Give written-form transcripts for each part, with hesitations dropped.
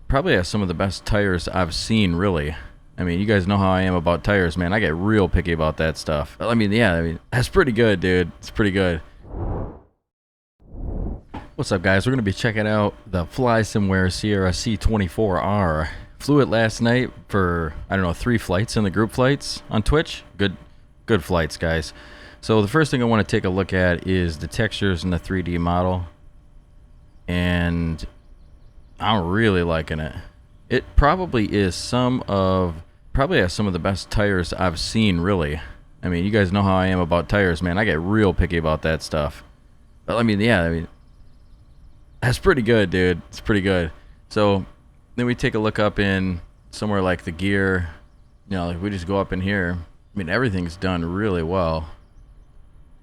probably has some of the best tires I've seen, really. I mean, you guys know how I am about tires, man. I get real picky about that stuff. I mean, yeah, that's pretty good, dude. It's pretty good. What's up, guys? We're going to be checking out the Flysimware Sierra C24R. Flew it last night for, I don't know, 3 flights in the group flights on Twitch. Good flights, guys. So the first thing I want to take a look at is the textures in the 3D model. And I'm really liking it. It probably has some of the best tires I've seen, really. I mean, you guys know how I am about tires, man. I get real picky about that stuff. But I mean, yeah, that's pretty good, dude. It's pretty good. So then we take a look up in somewhere like the gear. You know, like we just go up in here. I mean, everything's done really well.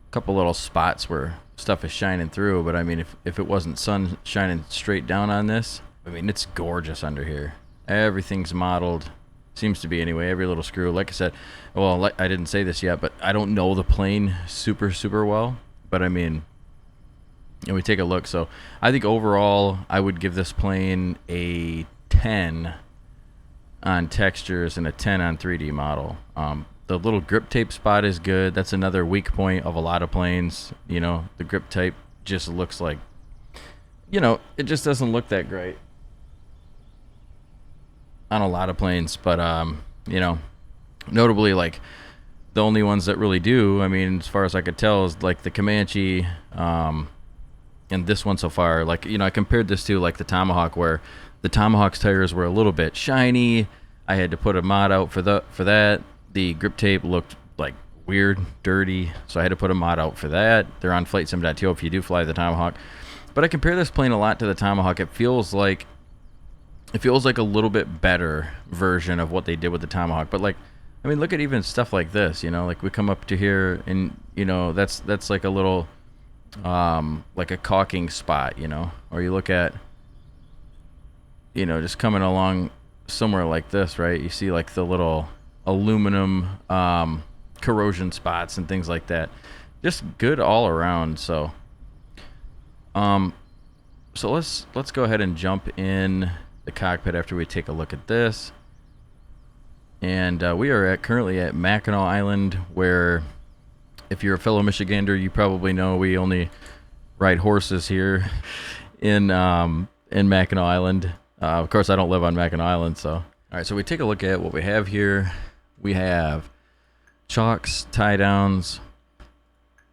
A couple little spots where stuff is shining through, but I mean, if it wasn't sun shining straight down on this, I mean, it's gorgeous under here. Everything's modeled. Seems to be anyway. Every little screw. Like I said, well, I didn't say this yet, but I don't know the plane super well. But I mean, and we take a look. So I think overall, I would give this plane a 10 on textures and a 10 on 3D model. The little grip tape spot is good. That's another weak point of a lot of planes. You know, the grip tape just looks like, you know, it just doesn't look that great on a lot of planes. But you know, notably, like the only ones that really do, I mean, as far as I could tell, is like the Comanche and this one so far. Like, you know, I compared this to like the Tomahawk, where the Tomahawk's tires were a little bit shiny. I had to put a mod out for that. The grip tape looked like weird, dirty, so I had to put a mod out for that. They're on flightsim.to if you do fly the Tomahawk. But I compare this plane a lot to the Tomahawk. It feels like a little bit better version of what they did with the Tomahawk. But like, I mean, look at even stuff like this, you know, like we come up to here and, you know, that's like a little like a caulking spot, you know, or you look at, you know, just coming along somewhere like this, right? You see like the little aluminum corrosion spots and things like that. Just good all around. So so let's go ahead and jump in the cockpit after we take a look at this. And we are currently at Mackinac Island, where if you're a fellow Michigander, you probably know we only ride horses here in Mackinac Island. Of course, I don't live on Mackinac Island, so. All right, so we take a look at what we have here. We have chocks, tie downs.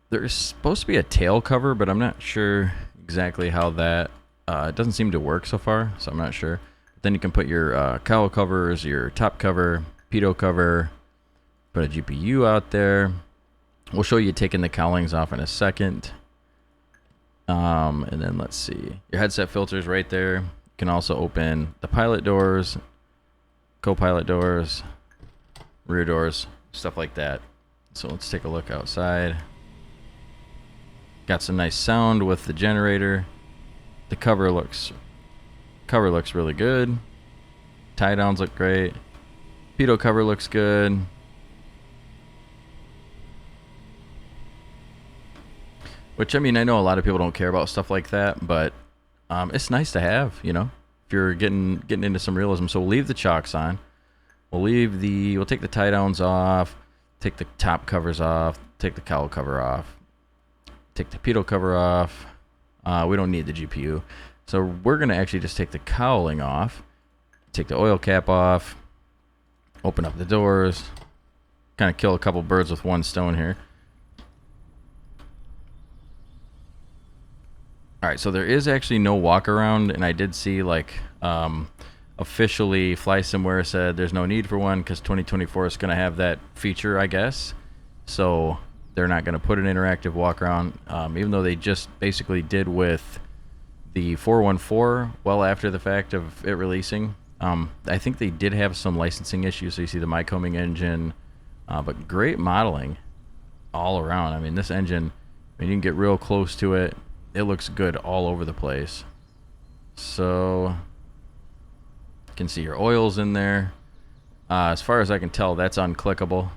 There's supposed to be a tail cover, but I'm not sure exactly how that. It doesn't seem to work so far, so I'm not sure. But then you can put your cowl covers, your top cover, pitot cover, put a GPU out there. We'll show you taking the cowlings off in a second. And then let's see. Your headset filters right there. You can also open the pilot doors, co-pilot doors, rear doors, stuff like that. So let's take a look outside. Got some nice sound with the generator. The cover looks really good. Tie downs look great. Pitot cover looks good. Which, I mean, I know a lot of people don't care about stuff like that, but it's nice to have, you know, if you're getting into some realism. So we'll leave the chocks on. We'll take the tie downs off, take the top covers off, take the cowl cover off, take the pitot cover off. We don't need the GPU. So we're going to actually just take the cowling off, take the oil cap off, open up the doors, kind of kill a couple birds with one stone here. All right, so there is actually no walk around, and I did see like officially Flysimware said there's no need for one because 2024 is going to have that feature, I guess. So they're not going to put an interactive walk around, even though they just basically did with the 414 well after the fact of it releasing. I think they did have some licensing issues, so you see the Mycombing engine, but great modeling all around. I mean, this engine, I mean, you can get real close to it. It looks good all over the place. So you can see your oils in there. As far as I can tell, that's unclickable,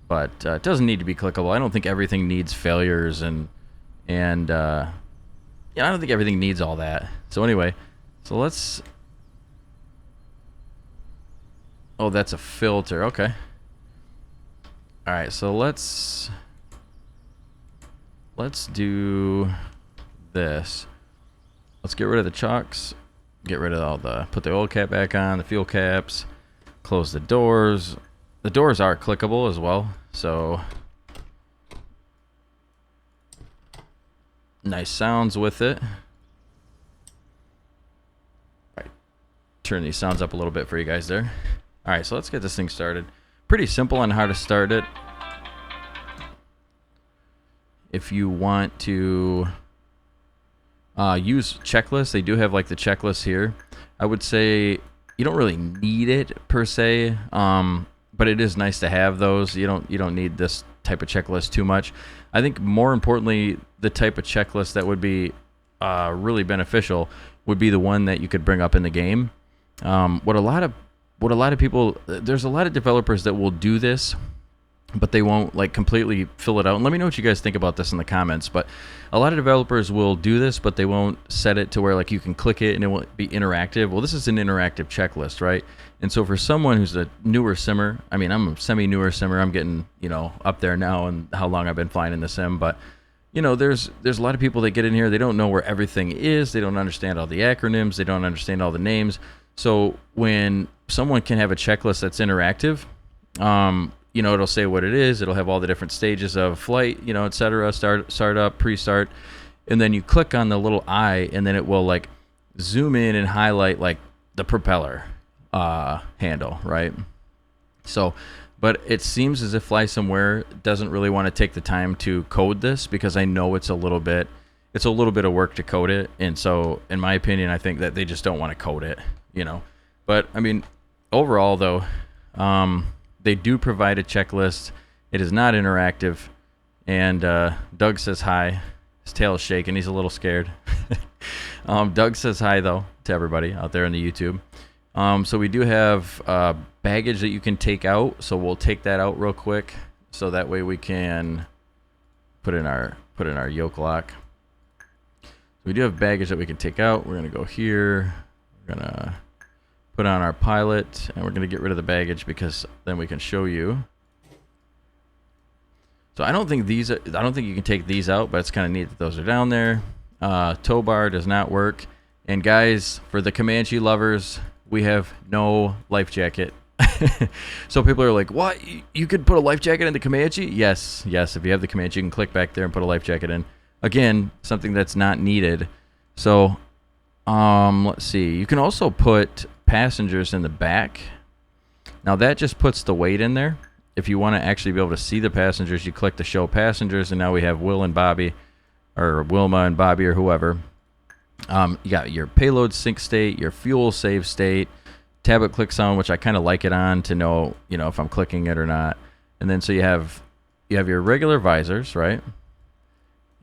but it doesn't need to be clickable. I don't think everything needs failures and yeah, I don't think everything needs all that. So anyway, so let's Oh, that's a filter. Okay. All right, so let's do this. Let's get rid of the chocks. Get rid of all the, put the oil cap back on, the fuel caps, close the doors. The doors are clickable as well, so nice sounds with it. All right, turn these sounds up a little bit for you guys there. All right, so let's get this thing started. Pretty simple on how to start it. If you want to use checklists, they do have like the checklist here. I would say you don't really need it per se, but it is nice to have those. You don't need this type of checklist too much. I think more importantly, the type of checklist that would be really beneficial would be the one that you could bring up in the game. What a lot of people, there's a lot of developers that will do this, but they won't like completely fill it out. And let me know what you guys think about this in the comments. But a lot of developers will do this, but they won't set it to where like you can click it and it won't be interactive. Well, this is an interactive checklist, right? And so for someone who's a newer simmer, I mean, I'm a semi-newer simmer. I'm getting, up there now and how long I've been flying in the sim. But, there's a lot of people that get in here. They don't know where everything is. They don't understand all the acronyms. They don't understand all the names. So when someone can have a checklist that's interactive, it'll say what it is. It'll have all the different stages of flight, etc. Start up, pre-start, and then you click on the little eye, and then it will like zoom in and highlight like the propeller handle, right? So, but it seems as if Flysimware doesn't really want to take the time to code this, because I know it's a little bit of work to code it, and so in my opinion, I think that they just don't want to code it, But I mean, overall though, they do provide a checklist. It is not interactive. And Doug says hi. His tail is shaking. He's a little scared. Doug says hi, though, to everybody out there in the YouTube. So we do have baggage that you can take out. So we'll take that out real quick. So that way we can put in our yoke lock. So we do have baggage that we can take out. We're going to go here. We're going to put on our pilot, and we're going to get rid of the baggage because then we can show you. So I don't think you can take these out, but it's kind of neat that those are down there. Tow bar does not work. And guys, for the Comanche lovers, we have no life jacket. So people are like, what? You could put a life jacket in the Comanche? Yes. If you have the Comanche, you can click back there and put a life jacket in. Again, something that's not needed. So let's see. You can also put passengers in the back. Now that just puts the weight in there. If you want to actually be able to see the passengers, you click the show passengers, and now we have Will and Bobby, or Wilma and Bobby, or whoever. You got your payload sync state, your fuel save state, tablet clicks on, which I kind of like it on to know, if I'm clicking it or not. And then so you have your regular visors, right?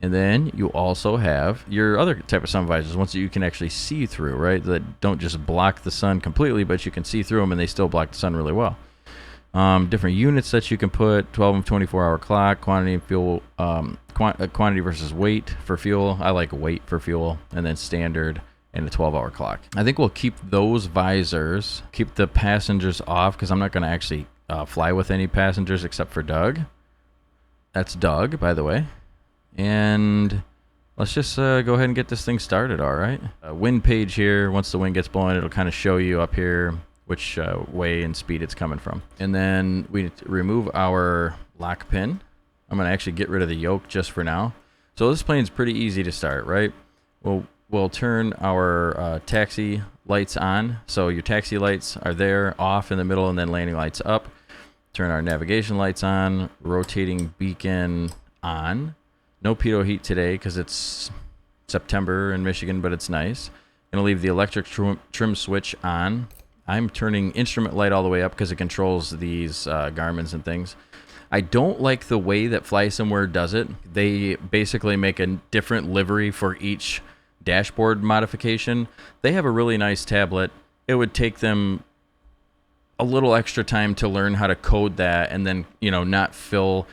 And then you also have your other type of sun visors, ones that you can actually see through, right? That don't just block the sun completely, but you can see through them and they still block the sun really well. Different units that you can put, 12 and 24-hour clock, quantity of fuel, quantity versus weight for fuel. I like weight for fuel, and then standard and a 12-hour clock. I think we'll keep those visors, keep the passengers off, because I'm not going to actually fly with any passengers except for Doug. That's Doug, by the way. And let's just go ahead and get this thing started, all right? Wind page here. Once the wind gets blowing, it'll kind of show you up here which way and speed it's coming from. And then we remove our lock pin. I'm going to actually get rid of the yoke just for now. So this plane's pretty easy to start, right? We'll turn our taxi lights on. So your taxi lights are there, off in the middle, and then landing lights up. Turn our navigation lights on, rotating beacon on. No pitot heat today because it's September in Michigan, but it's nice. Gonna leave the electric trim switch on. I'm turning instrument light all the way up because it controls these Garmin's and things. I don't like the way that Flysimware does it. They basically make a different livery for each dashboard modification. They have a really nice tablet. It would take them a little extra time to learn how to code that, and then, not fill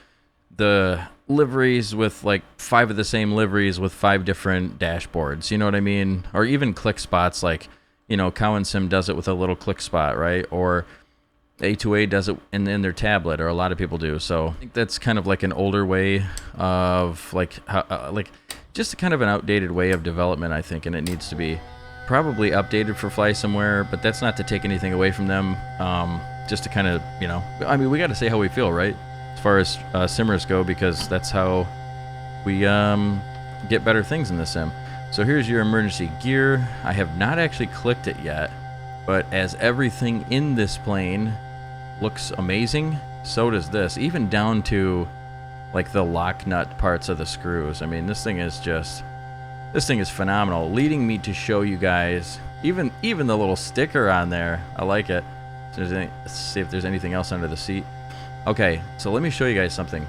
the liveries with like 5 of the same liveries with 5 different dashboards. You know what I mean? Or even click spots, like, Cow and Sim does it with a little click spot, right? Or A2A does it in their tablet, or a lot of people do. So I think that's kind of like an older way of like just kind of an outdated way of development, I think, and it needs to be probably updated for Flysimware. But that's not to take anything away from them. Just to kind of, you know, I mean, we got to say how we feel, right? As far as simmers go, because that's how we get better things in the sim. So here's your emergency gear. I have not actually clicked it yet, but as everything in this plane looks amazing, so does this, even down to like the lock nut parts of the screws. I mean, this thing is phenomenal, leading me to show you guys even the little sticker on there. I like it. So let's see if there's anything else under the seat. Okay, so let me show you guys something.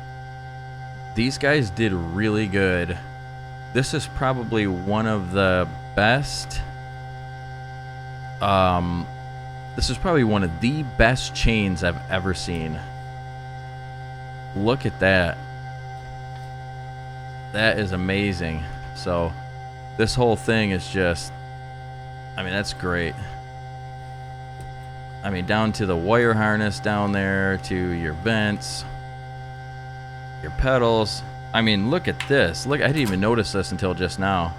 These guys did really good. This is probably one of the best. This is probably one of the best chains I've ever seen. Look at that. That is amazing. So this whole thing is just, I mean, that's great. I mean, down to the wire harness down there, to your vents, your pedals. I mean, look at this. Look, I didn't even notice this until just now.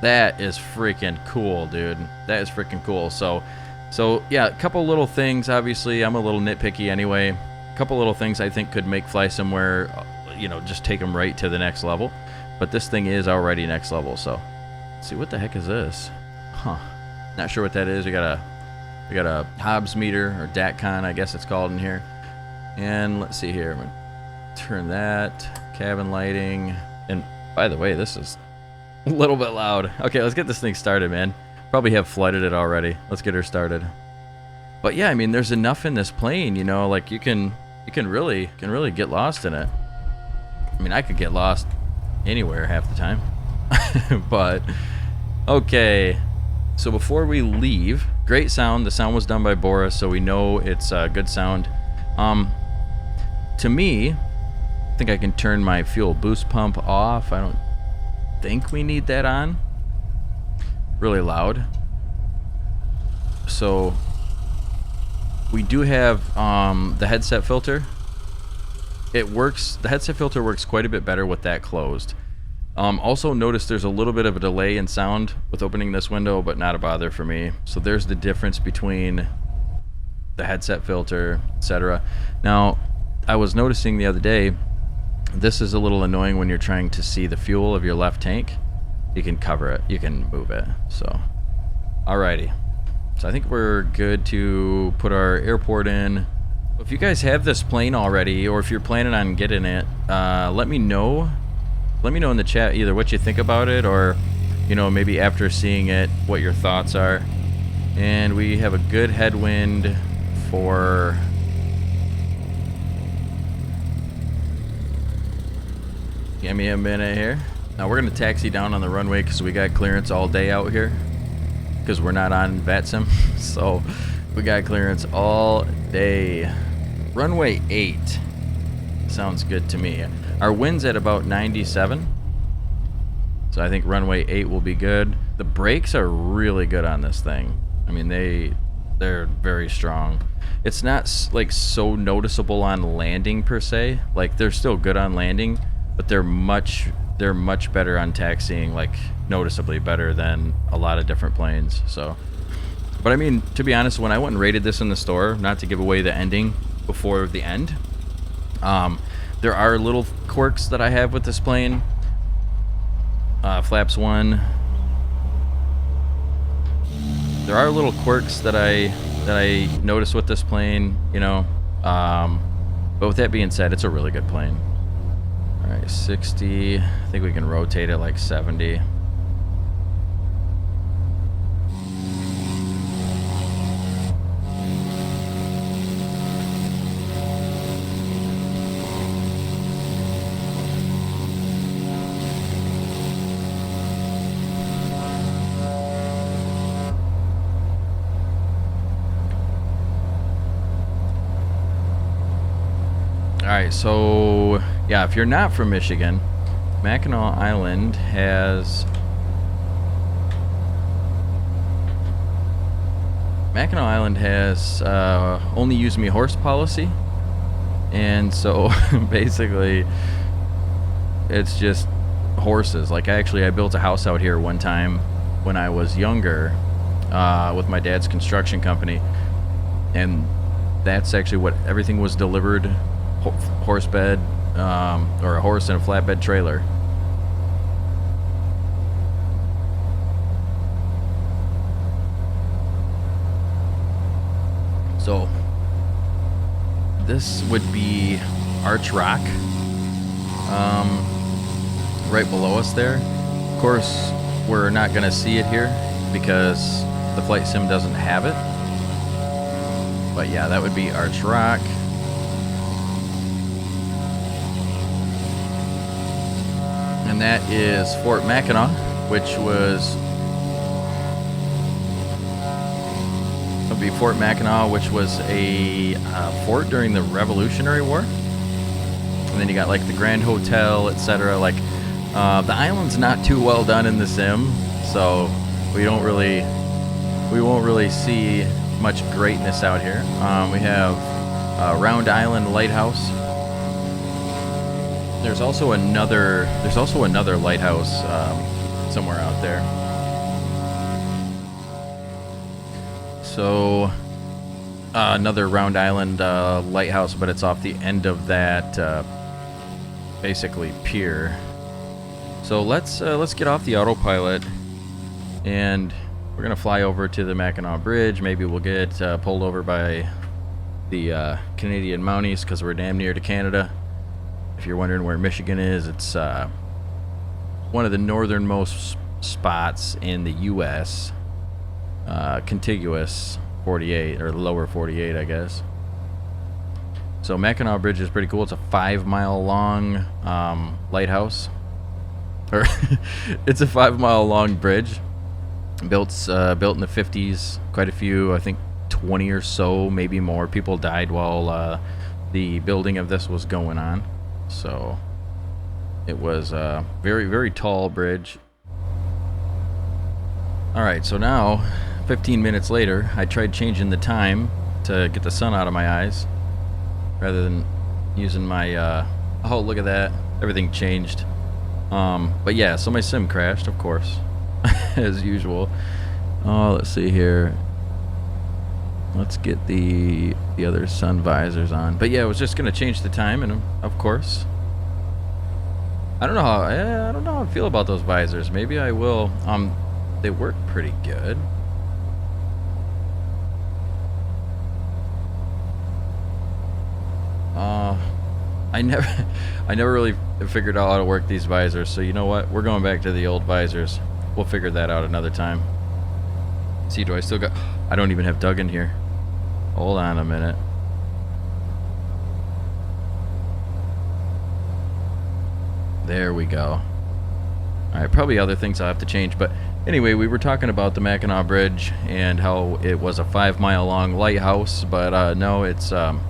That is freaking cool, dude. That is freaking cool. So yeah, a couple little things. Obviously, I'm a little nitpicky anyway. A couple little things I think could make Flysimware, you know, just take them right to the next level. But this thing is already next level. So let's see, what the heck is this? Huh? Not sure what that is. We got a Hobbs meter, or DATCON, I guess it's called in here. And let's see here. I'm gonna turn that. Cabin lighting. And by the way, this is a little bit loud. Okay, let's get this thing started, man. Probably have flooded it already. Let's get her started. But yeah, I mean, there's enough in this plane, you know, like you can really get lost in it. I mean, I could get lost anywhere half the time. But okay. So before we leave, great sound. The sound was done by Boris, so we know it's good sound. To me, I think I can turn my fuel boost pump off. I don't think we need that on. Really loud. So we do have the headset filter. It works. The headset filter works quite a bit better with that closed. Also notice there's a little bit of a delay in sound with opening this window, but not a bother for me. So there's the difference between the headset filter, etc. Now, I was noticing the other day, this is a little annoying when you're trying to see the fuel of your left tank. You can cover it, you can move it. So, alrighty. So I think we're good to put our airport in. If you guys have this plane already, or if you're planning on getting it, let me know. Let me know in the chat either what you think about it, or, you know, maybe after seeing it, what your thoughts are. And we have a good headwind for... Give me a minute here. Now we're going to taxi down on the runway because we got clearance all day out here. Because we're not on VATSIM. So we got clearance all day. Runway 8. Sounds good to me. Our wind's at about 97. So I think runway 8 will be good. The brakes are really good on this thing. I mean, they're very strong. It's not like so noticeable on landing per se. Like they're still good on landing, but they're much better on taxiing, like noticeably better than a lot of different planes. So, but I mean, to be honest, when I went and rated this in the store, not to give away the ending before the end, there are little quirks that I have with this plane. Flaps 1. There are little quirks that I noticed with this plane, you know. But with that being said, it's a really good plane. All right, 60. I think we can rotate it like 70. Alright, so yeah, if you're not from Michigan, Mackinac Island Mackinac Island has only use me horse policy, and so basically it's just horses. Like I built a house out here one time when I was younger with my dad's construction company, and that's actually what everything was delivered, horse bed, or a horse and a flatbed trailer. So this would be Arch Rock, right below us there. Of course, we're not going to see it here because the flight sim doesn't have it. But yeah, that would be Arch Rock. And that is Fort Mackinac, which was... would be Fort Mackinac, which was a fort during the Revolutionary War. And then you got like the Grand Hotel, etc. Like the island's not too well done in the sim, so we won't really see much greatness out here. We have Round Island Lighthouse. There's also another lighthouse somewhere out there. So another Round Island lighthouse, but it's off the end of that basically pier. So let's get off the autopilot, and we're gonna fly over to the Mackinac Bridge. Maybe we'll get pulled over by the Canadian Mounties because we're damn near to Canada. If you're wondering where Michigan is, it's one of the northernmost spots in the U.S. Contiguous 48, or the lower 48, I guess. So Mackinac Bridge is pretty cool. It's a 5-mile long lighthouse. Or it's a 5-mile long bridge built in the 50s. Quite a few, I think 20 or so, maybe more people died while the building of this was going on. So it was a very, very tall bridge. Alright, so now 15 minutes later, I tried changing the time to get the sun out of my eyes rather than using my oh, look at that, everything changed. But yeah, so my sim crashed, of course, as usual. Oh, let's see here. Let's get the other sun visors on. But yeah, I was just gonna change the time, and of course, I don't know how I feel about those visors. Maybe I will. They work pretty good. I never really figured out how to work these visors. So you know what? We're going back to the old visors. We'll figure that out another time. See, do I still got? I don't even have Doug in here. Hold on a minute. There we go. Alright, probably other things I'll have to change, but anyway, we were talking about the Mackinac Bridge and how it was a 5-mile long lighthouse, but no, it's a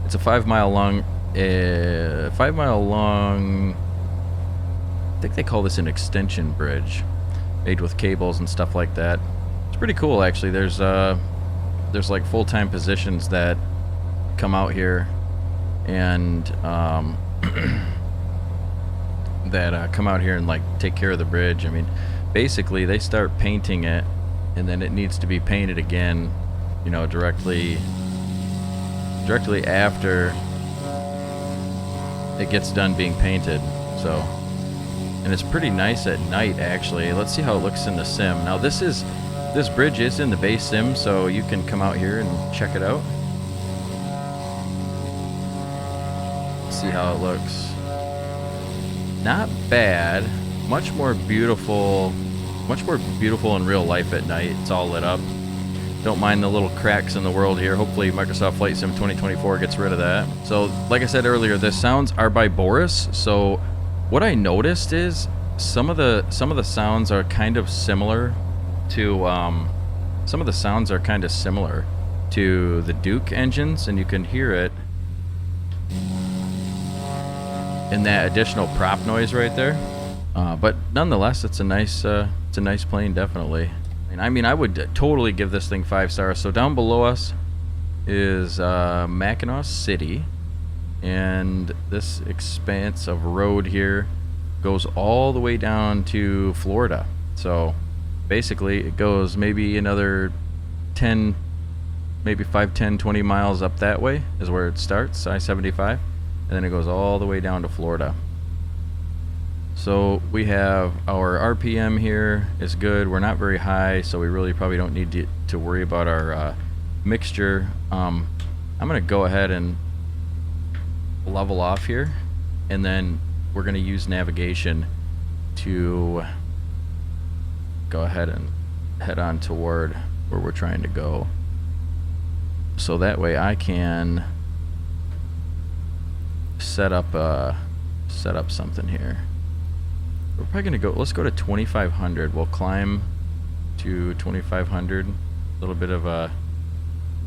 5-mile long, 5-mile long, I think they call this an extension bridge, made with cables and stuff like that. It's pretty cool, actually. There's like full-time positions that come out here and that come out here and like take care of the bridge. I mean, basically they start painting it, and then it needs to be painted again, you know, directly after it gets done being painted. So, and it's pretty nice at night, actually. Let's see how it looks in the sim. Now this bridge is in the base sim, so you can come out here and check it out. See how it looks. Not bad. Much more beautiful in real life at night. It's all lit up. Don't mind the little cracks in the world here. Hopefully Microsoft Flight Sim 2024 gets rid of that. So, like I said earlier, the sounds are by Boris. So, what I noticed is some of the sounds are kind of similar to the Duke engines, and you can hear it in that additional prop noise right there. But nonetheless, it's a nice plane, definitely. And I mean, I would totally give this thing 5 stars. So down below us is Mackinac City, and this expanse of road here goes all the way down to Florida. So basically it goes maybe another 10, maybe 5, 10, 20 miles up that way is where it starts, I-75, and then it goes all the way down to Florida. So we have our RPM here is good. We're not very high, so we really probably don't need to worry about our mixture. I'm gonna go ahead and level off here, and then we're gonna use navigation to go ahead and head on toward where we're trying to go. So that way I can set up something here. We're probably gonna go, let's go to 2500. We'll climb to 2500. A little bit of a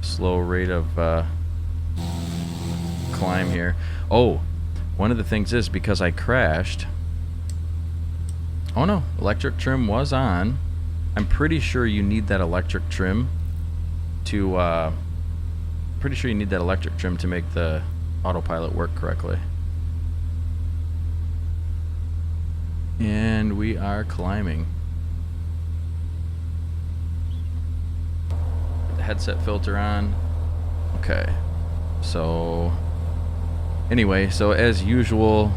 slow rate of climb here. Oh, one of the things is, because I crashed, oh no, electric trim was on. I'm pretty sure you need that electric trim to make the autopilot work correctly. And we are climbing. Put the headset filter on. Okay. So anyway, so as usual,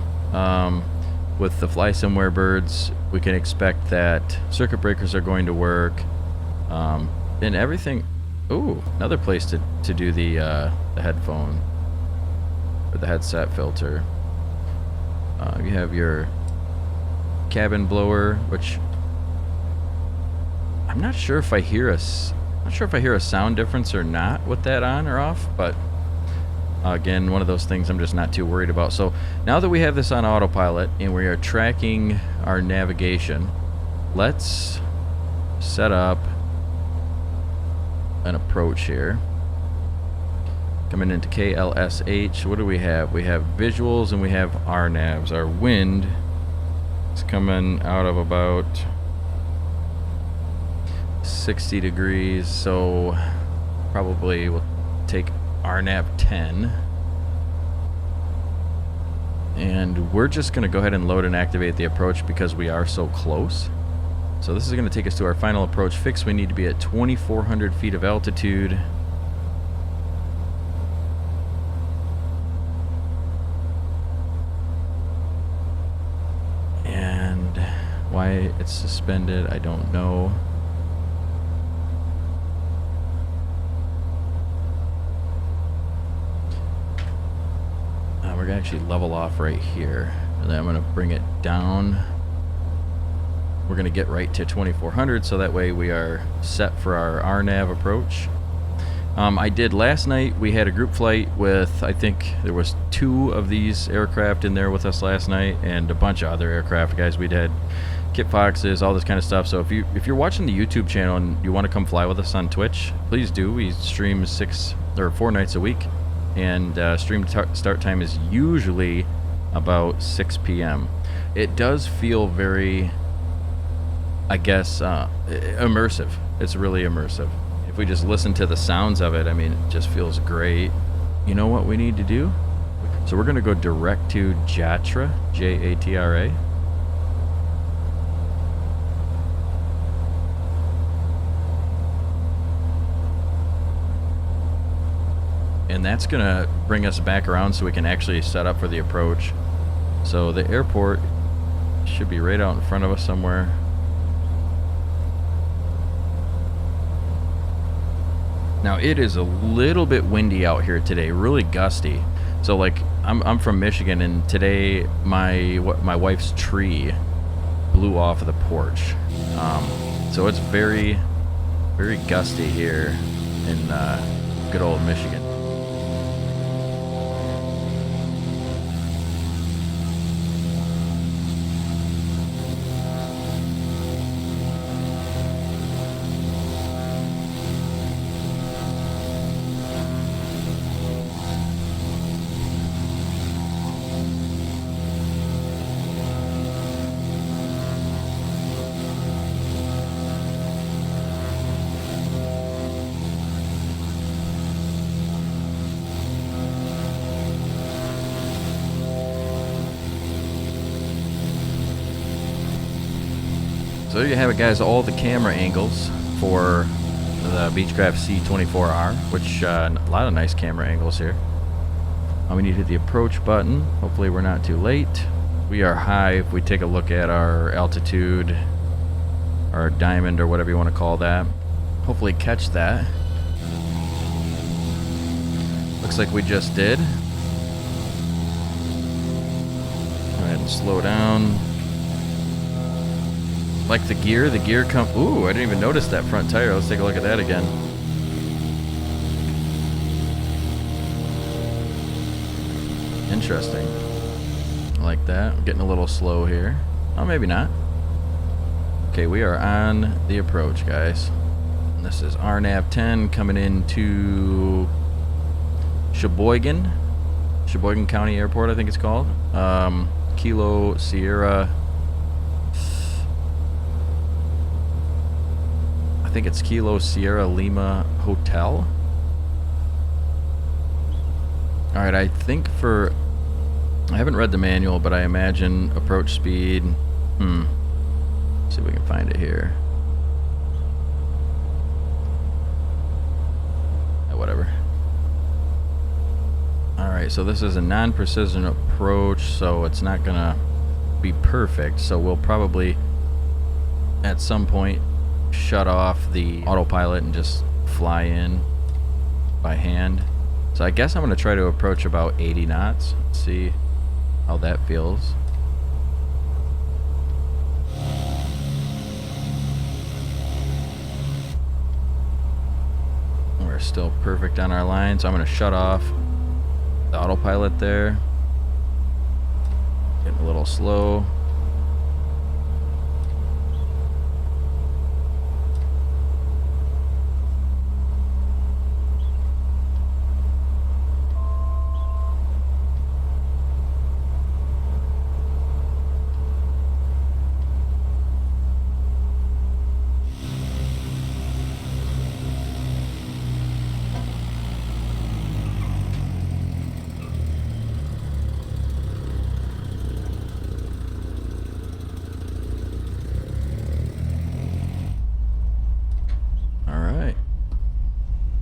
with the Flysimware birds, we can expect that circuit breakers are going to work, and everything. Ooh, another place to do the headphone or the headset filter. You have your cabin blower, which I'm not sure if I hear a sound difference or not with that on or off, but again, one of those things I'm just not too worried about. So now that we have this on autopilot and we are tracking our navigation, let's set up an approach here. Coming into KLSH, what do we have? We have visuals and we have RNAVs. Our wind is coming out of about 60 degrees, so probably we'll take RNAV 10. And we're just going to go ahead and load and activate the approach because we are so close. So this is going to take us to our final approach fix. We need to be at 2,400 feet of altitude. And why it's suspended, I don't know. We're going to actually level off right here. And then I'm going to bring it down. We're going to get right to 2,400, so that way we are set for our RNAV approach. I did last night, we had a group flight with, I think there was 2 of these aircraft in there with us last night, and a bunch of other aircraft, guys. We did Kit Foxes, all this kind of stuff. So if you're watching the YouTube channel and you want to come fly with us on Twitch, please do. We stream 4 nights a week, and stream start time is usually about 6 p.m. It does feel very, I guess, immersive. It's really immersive. If we just listen to the sounds of it, I mean, it just feels great. You know what we need to do? So we're going to go direct to Jatra, J-A-T-R-A. And that's going to bring us back around so we can actually set up for the approach. So the airport should be right out in front of us somewhere. Now it is a little bit windy out here today, really gusty. So like I'm from Michigan, and today my wife's tree blew off of the porch. So it's very, very gusty here in good old Michigan. So there you have it, guys, all the camera angles for the Beechcraft C24R, which a lot of nice camera angles here. We need to hit the approach button. Hopefully we're not too late. We are high. If we take a look at our altitude, our diamond, or whatever you want to call that, hopefully catch that. Looks like we just did. Go ahead and slow down. Like the gear come. Ooh, I didn't even notice that front tire. Let's take a look at that again. Interesting. I like that. I'm getting a little slow here. Oh, maybe not. Okay, we are on the approach, guys. And this is RNAV 10 coming into Sheboygan County Airport, I think it's called. Kilo Sierra. I think it's Kilo Sierra Lima Hotel. All right, I think I haven't read the manual, but I imagine approach speed. See if we can find it here. Whatever. Alright, so this is a non-precision approach, so it's not gonna be perfect. So we'll probably, at some point, shut off the autopilot and just fly in by hand. So I guess I'm gonna try to approach about 80 knots. See how that feels. We're still perfect on our line, so I'm going to shut off the autopilot there. Getting a little slow.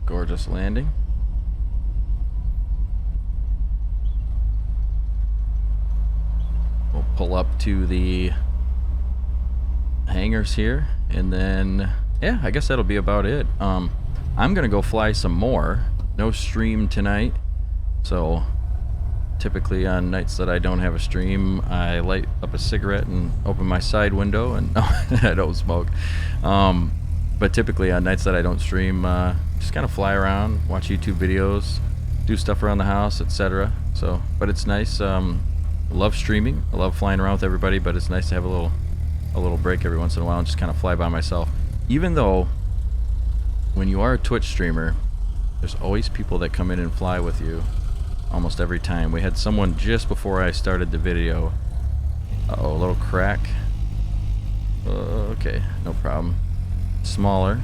Gorgeous landing. We'll pull up to the hangars here, and then yeah, I guess that'll be about it. I'm gonna go fly some more. No stream tonight, so typically on nights that I don't have a stream, I light up a cigarette and open my side window, and no, I don't smoke. But typically on nights that I don't stream, just kind of fly around, watch YouTube videos, do stuff around the house, etc. So, but it's nice. I love streaming. I love flying around with everybody, but it's nice to have a little break every once in a while and just kind of fly by myself. Even though, when you are a Twitch streamer, there's always people that come in and fly with you, almost every time. We had someone just before I started the video. Uh-oh, a little crack. Okay, no problem. Smaller.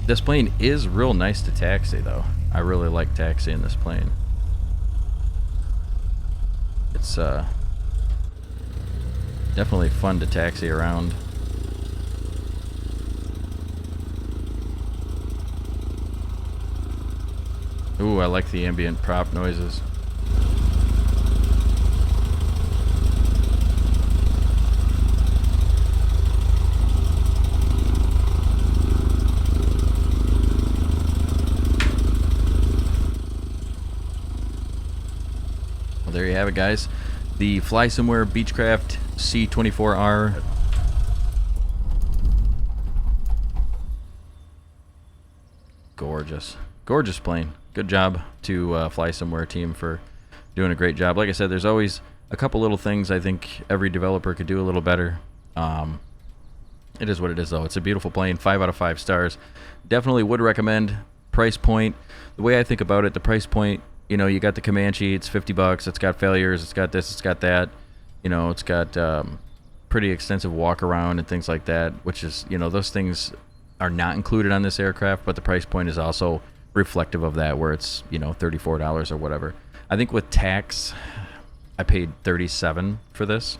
This plane is real nice to taxi, though. I really like taxiing this plane. It's definitely fun to taxi around. Ooh, I like the ambient prop noises. Well, there you have it, guys. The Flysimware Beechcraft C24R. Gorgeous. Gorgeous plane. Good job to Flysimware team for doing a great job. Like I said, there's always a couple little things I think every developer could do a little better. It is what it is, though. It's a beautiful plane. 5 out of 5 stars. Definitely would recommend. Price point. The way I think about it, the price point, you know, you got the Comanche, it's $50. It's got failures. It's got this. It's got that. You know, it's got pretty extensive walk around and things like that, which is, you know, those things are not included on this aircraft, but the price point is also reflective of that, where it's, you know, $34 or whatever. I think with tax, I paid $37 for this.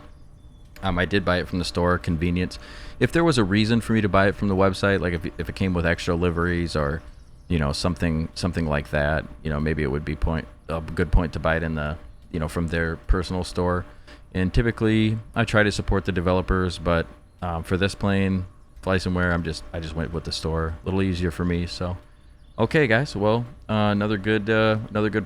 I did buy it from the store, convenience. If there was a reason for me to buy it from the website, like if it came with extra liveries or, you know, something like that, you know, maybe it would be a good point to buy it in the, you know, from their personal store. And typically I try to support the developers, but for this plane, Flysimware, I just went with the store. A little easier for me. So, okay, guys. Well, another good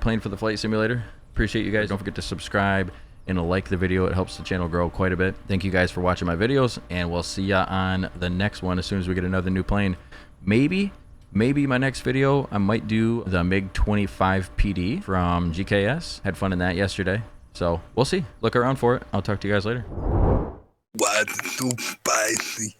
plane for the flight simulator. Appreciate you guys. Don't forget to subscribe and like the video. It helps the channel grow quite a bit. Thank you guys for watching my videos, and we'll see ya on the next one as soon as we get another new plane. Maybe my next video I might do the MiG-25 PD from GKS. Had fun in that yesterday. So we'll see. Look around for it. I'll talk to you guys later. Why is it so spicy?